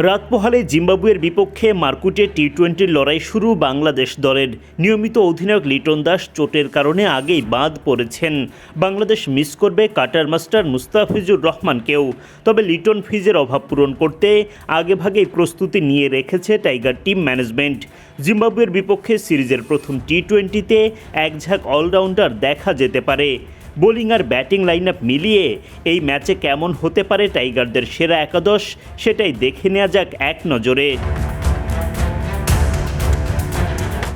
রাত পোহালে জিম্বাবুয়ের বিপক্ষে মারকুটে টি-20 লড়াই শুরু বাংলাদেশ দলের। নিয়মিত অধিনায়ক লিটন দাস চোটের কারণে আগেই বাদ পড়েছেন। বাংলাদেশ মিস করবে কাটার মাস্টার মুস্তাফিজুর রহমানকেও। তবে লিটন ফিজের অভাব পূরণ করতে আগেভাগেই প্রস্তুতি নিয়ে রেখেছে টাইগার টিম ম্যানেজমেন্ট। জিম্বাবুয়ের বিপক্ষে সিরিজের প্রথম টি-20তে একঝাঁক অলরাউন্ডার দেখা যেতে পারে। বোলিং আর ব্যাটিং লাইন আপ মিলিয়ে এই ম্যাচে কেমন হতে পারে টাইগারদের সেরা একাদশ, সেটাই দেখে নেওয়া যাক এক নজরে।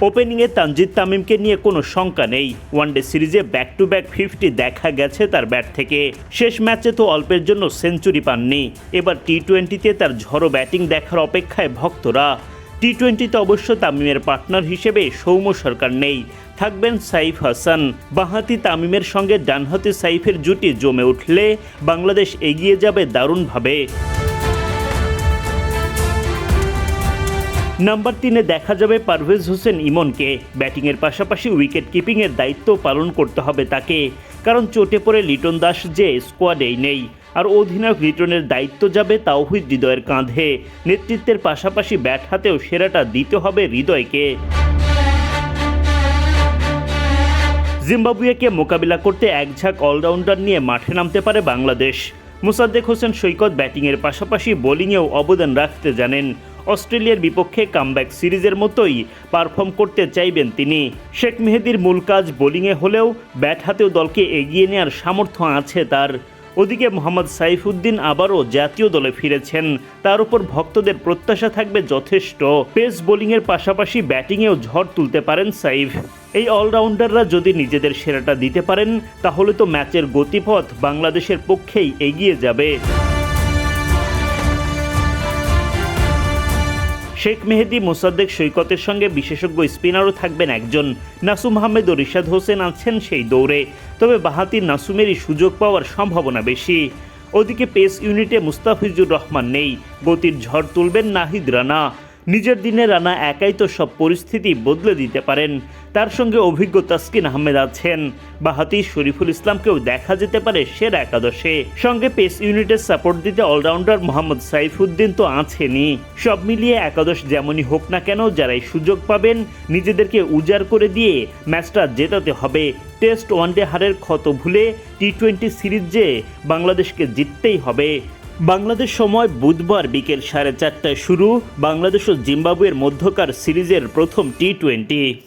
ওপেনিংয়ে তানজিদ তামিমকে নিয়ে কোনো শঙ্কা নেই। ওয়ানডে সিরিজে ব্যাক টু ব্যাক 50 দেখা গেছে তার ব্যাট থেকে। শেষ ম্যাচে তো অল্পের জন্য সেঞ্চুরি পাননি। এবার টি-20তে তার ঝড়ো ব্যাটিং দেখার অপেক্ষায় ভক্তরা। টি-20তে অবশ্য তামিমের পার্টনার হিসেবে সৌম্য সরকার নেই, থাকবেন সাইফ হাসান। বাঁহাতি তামিমের সঙ্গে ডানহাতি সাইফের জুটি জমে উঠলে বাংলাদেশ এগিয়ে যাবে দারুণভাবে। নাম্বার 3-এ দেখা যাবে পারভেজ হোসেন ইমনকে। ব্যাটিংয়ের পাশাপাশি উইকেট কিপিংয়ের দায়িত্ব পালন করতে হবে তাকে, কারণ চোটে পড়ে লিটন দাস যে স্কোয়াডেই নেই। আর অধিনায়ক লিটনের দায়িত্ব যাবে তাওহিদ হৃদয়ের কাঁধে। নেতৃত্বের পাশাপাশি ব্যাট হাতেও সেরাটা দিতে হবে হৃদয়কে। জিম্বাবুয়েকে মোকাবিলা করতে একঝাঁক অলরাউন্ডার নিয়ে মাঠে নামতে পারে বাংলাদেশ। মোসাদ্দেক হোসেন সৈকত ব্যাটিংয়ের পাশাপাশি বোলিংয়েও অবদান রাখতে জানেন। অস্ট্রেলিয়ার বিপক্ষে কামব্যাক সিরিজের মতোই পারফর্ম করতে চাইবেন তিনি। শেখ মেহেদীর মূল কাজ বোলিংয়ে হলেও ব্যাট হাতেও দলকে এগিয়ে নেওয়ার সামর্থ্য আছে তার। ওদিকে মোহাম্মদ সাইফুদ্দিন আবারও জাতীয় দলে ফিরেছেন। তার উপর ভক্তদের প্রত্যাশা থাকবে যথেষ্ট। পেস বোলিংয়ের পাশাপাশি ব্যাটিংয়েও ঝড় তুলতে পারেন সাইফ। এই অলরাউন্ডাররা যদি নিজেদের সেরাটা দিতে পারেন, তাহলে তো ম্যাচের গতিপথ বাংলাদেশের পক্ষেই এগিয়ে যাবে। শেখ মেহেদী, মোসাদ্দেক, সৈকতের সঙ্গে বিশেষজ্ঞ স্পিনারও থাকবেন একজন। নাসুম আহমেদ ও রিশাদ হোসেন আছেন সেই দৌড়ে, তবে বাঁহাতি নাসুমেরই সুযোগ পাওয়ার সম্ভাবনা বেশি। ওদিকে পেস ইউনিটে মুস্তাফিজুর রহমান নেই। গতির ঝড় তুলবেন নাহিদ রানা। নিজের দিনে রানা একাই তো সব পরিস্থিতি বদলে দিতে পারেন। তার সঙ্গে অভিজ্ঞ তাসকিন আহমেদ আছেন। বাঁহাতি শরীফুল ইসলামকেও দেখা যেতে পারে সেরা একাদশে। সঙ্গে পেস ইউনিটের সাপোর্ট দিতে অলরাউন্ডার মোহাম্মদ সাইফুদ্দিন তো আছেনই। সব মিলিয়ে একাদশ যেমনই হোক না কেন, যারাই সুযোগ পাবেন নিজেদেরকে উজাড় করে দিয়ে ম্যাচটা জেতাতে হবে। টেস্ট ওয়ানডে হারের ক্ষত ভুলে টি-20 সিরিজ যে বাংলাদেশকে জিততেই হবে। বাংলাদেশ সময় বুধবার বিকেল 4:30টায় শুরু বাংলাদেশ ও জিম্বাবুয়ের মধ্যকার সিরিজের প্রথম টি-20।